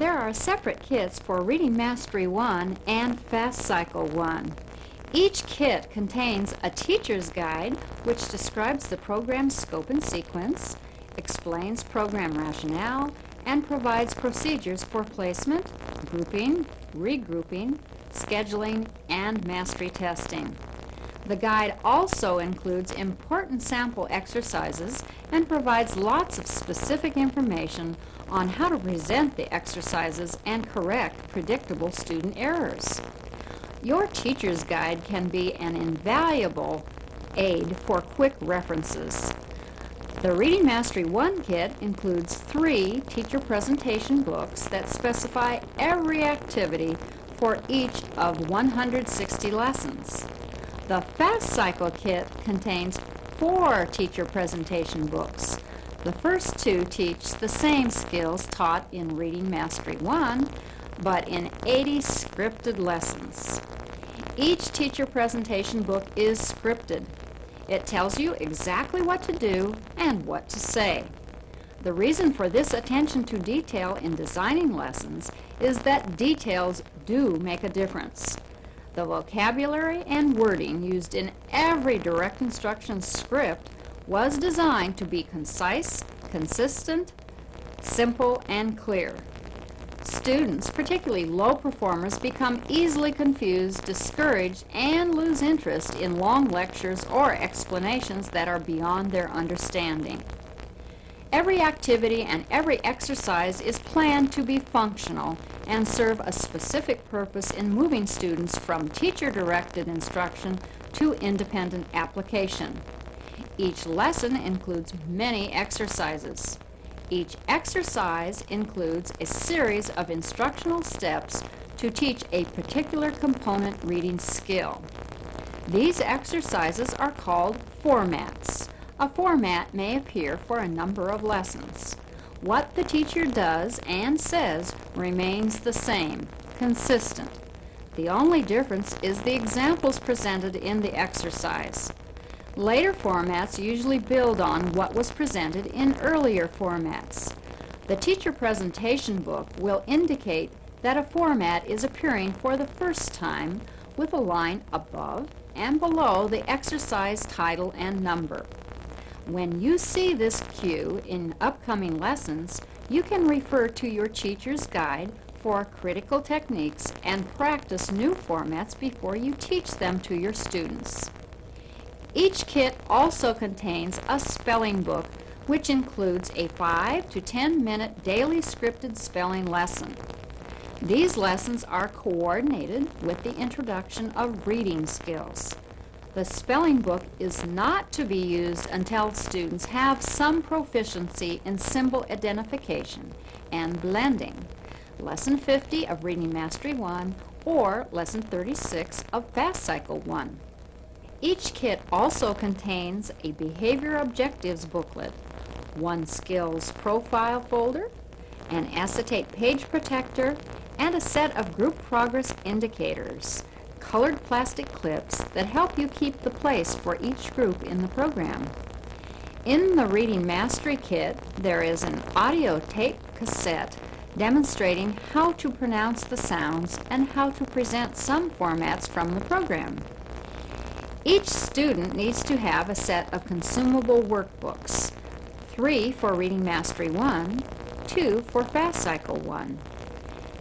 There are separate kits for Reading Mastery 1 and Fast Cycle 1. Each kit contains a teacher's guide which describes the program's scope and sequence, explains program rationale, and provides procedures for placement, grouping, regrouping, scheduling, and mastery testing. The guide also includes important sample exercises and provides lots of specific information on how to present the exercises and correct predictable student errors. Your teacher's guide can be an invaluable aid for quick references. The Reading Mastery 1 kit includes 3 teacher presentation books that specify every activity for each of 160 lessons. The Fast Cycle kit contains 4 teacher presentation books. The first 2 teach the same skills taught in Reading Mastery 1, but in 80 scripted lessons. Each teacher presentation book is scripted. It tells you exactly what to do and what to say. The reason for this attention to detail in designing lessons is that details do make a difference. The vocabulary and wording used in every direct instruction script was designed to be concise, consistent, simple, and clear. Students, particularly low performers, become easily confused, discouraged, and lose interest in long lectures or explanations that are beyond their understanding. Every activity and every exercise is planned to be functional and serve a specific purpose in moving students from teacher-directed instruction to independent application. Each lesson includes many exercises. Each exercise includes a series of instructional steps to teach a particular component reading skill. These exercises are called formats. A format may appear for a number of lessons. What the teacher does and says remains the same, consistent. The only difference is the examples presented in the exercise. Later formats usually build on what was presented in earlier formats. The teacher presentation book will indicate that a format is appearing for the first time with a line above and below the exercise title and number. When you see this cue in upcoming lessons, you can refer to your teacher's guide for critical techniques and practice new formats before you teach them to your students. Each kit also contains a spelling book, which includes a 5 to 10 minute daily scripted spelling lesson. These lessons are coordinated with the introduction of reading skills. The spelling book is not to be used until students have some proficiency in symbol identification and blending, Lesson 50 of Reading Mastery 1 or Lesson 36 of Fast Cycle 1. Each kit also contains a Behavior Objectives booklet, one Skills Profile folder, an acetate page protector, and a set of group progress indicators, colored plastic clips that help you keep the place for each group in the program. In the Reading Mastery Kit, there is an audio tape cassette demonstrating how to pronounce the sounds and how to present some formats from the program. Each student needs to have a set of consumable workbooks, 3 for Reading Mastery 1, 2 for Fast Cycle 1.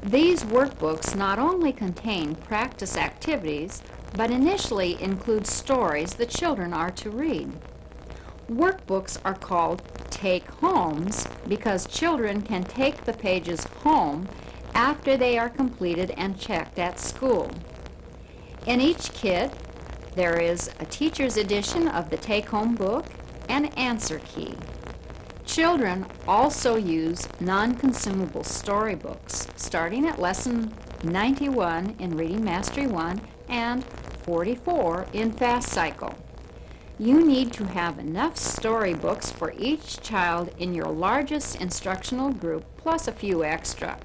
These workbooks not only contain practice activities, but initially include stories the children are to read. Workbooks are called take-homes because children can take the pages home after they are completed and checked at school. In each kit, there is a teacher's edition of the take-home book and answer key. Children also use non-consumable storybooks, starting at Lesson 91 in Reading Mastery 1 and 44 in Fast Cycle. You need to have enough storybooks for each child in your largest instructional group, plus a few extra.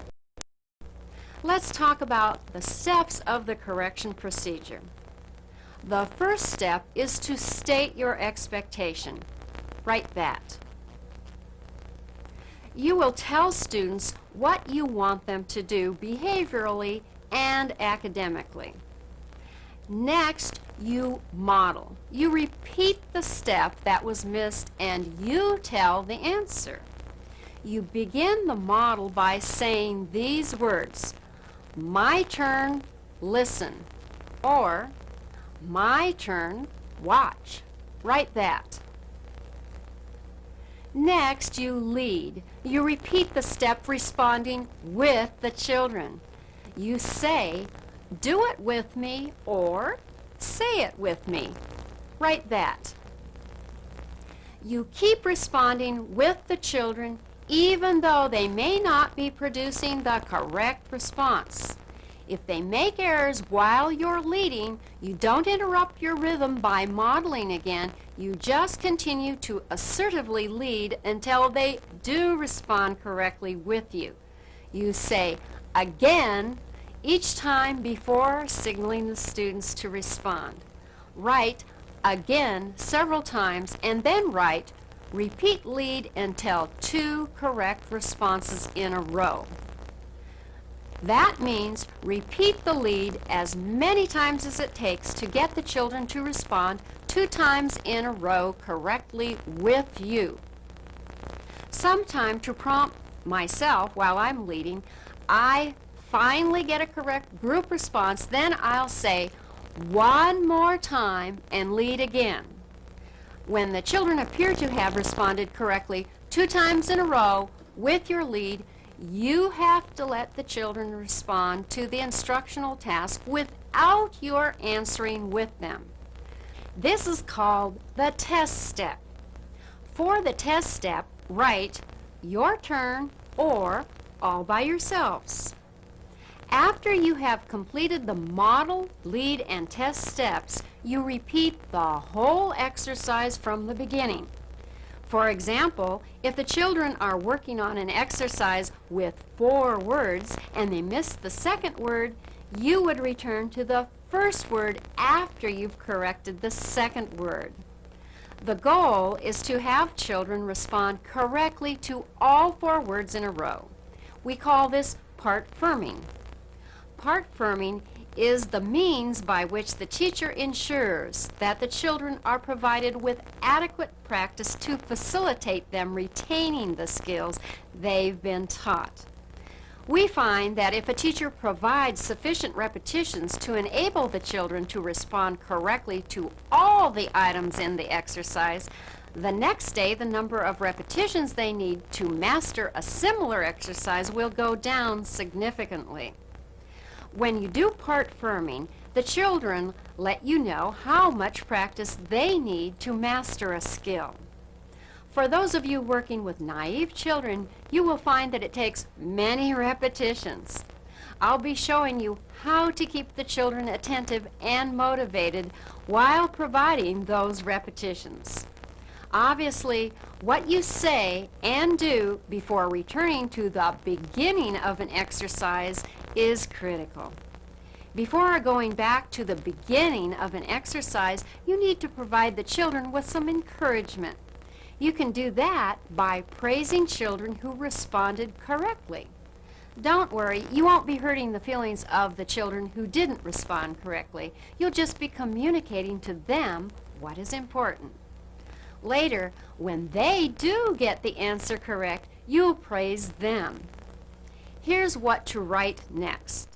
Let's talk about the steps of the correction procedure. The first step is to state your expectation. Write that. You will tell students what you want them to do behaviorally and academically. Next, you model. You repeat the step that was missed and you tell the answer. You begin the model by saying these words: my turn, listen, or my turn, watch. Write that. Next, you lead. You repeat the step responding with the children. You say, do it with me, or say it with me. Write that. You keep responding with the children even though they may not be producing the correct response. If they make errors while you're leading, you don't interrupt your rhythm by modeling again. You just continue to assertively lead until they do respond correctly with you. You say again each time before signaling the students to respond. Write again several times and then write repeat lead until 2 correct responses in a row. That means repeat the lead as many times as it takes to get the children to respond 2 times in a row correctly with you. Sometime to prompt myself while I'm leading, I finally get a correct group response, then I'll say one more time and lead again. When the children appear to have responded correctly 2 times in a row with your lead, you have to let the children respond to the instructional task without your answering with them. This is called the test step. For the test step, write your turn or all by yourselves. After you have completed the model, lead, and test steps, you repeat the whole exercise from the beginning. For example, if the children are working on an exercise with 4 words and they miss the second word, you would return to the first word after you've corrected the second word. The goal is to have children respond correctly to all 4 words in a row. We call this part firming. Part firming is the means by which the teacher ensures that the children are provided with adequate practice to facilitate them retaining the skills they've been taught. We find that if a teacher provides sufficient repetitions to enable the children to respond correctly to all the items in the exercise, the next day the number of repetitions they need to master a similar exercise will go down significantly. When you do part firming, the children let you know how much practice they need to master a skill. For those of you working with naive children, you will find that it takes many repetitions. I'll be showing you how to keep the children attentive and motivated while providing those repetitions. Obviously, what you say and do before returning to the beginning of an exercise is critical. Before going back to the beginning of an exercise, you need to provide the children with some encouragement. You can do that by praising children who responded correctly. Don't worry, you won't be hurting the feelings of the children who didn't respond correctly. You'll just be communicating to them what is important. Later, when they do get the answer correct, you'll praise them. Here's what to write next.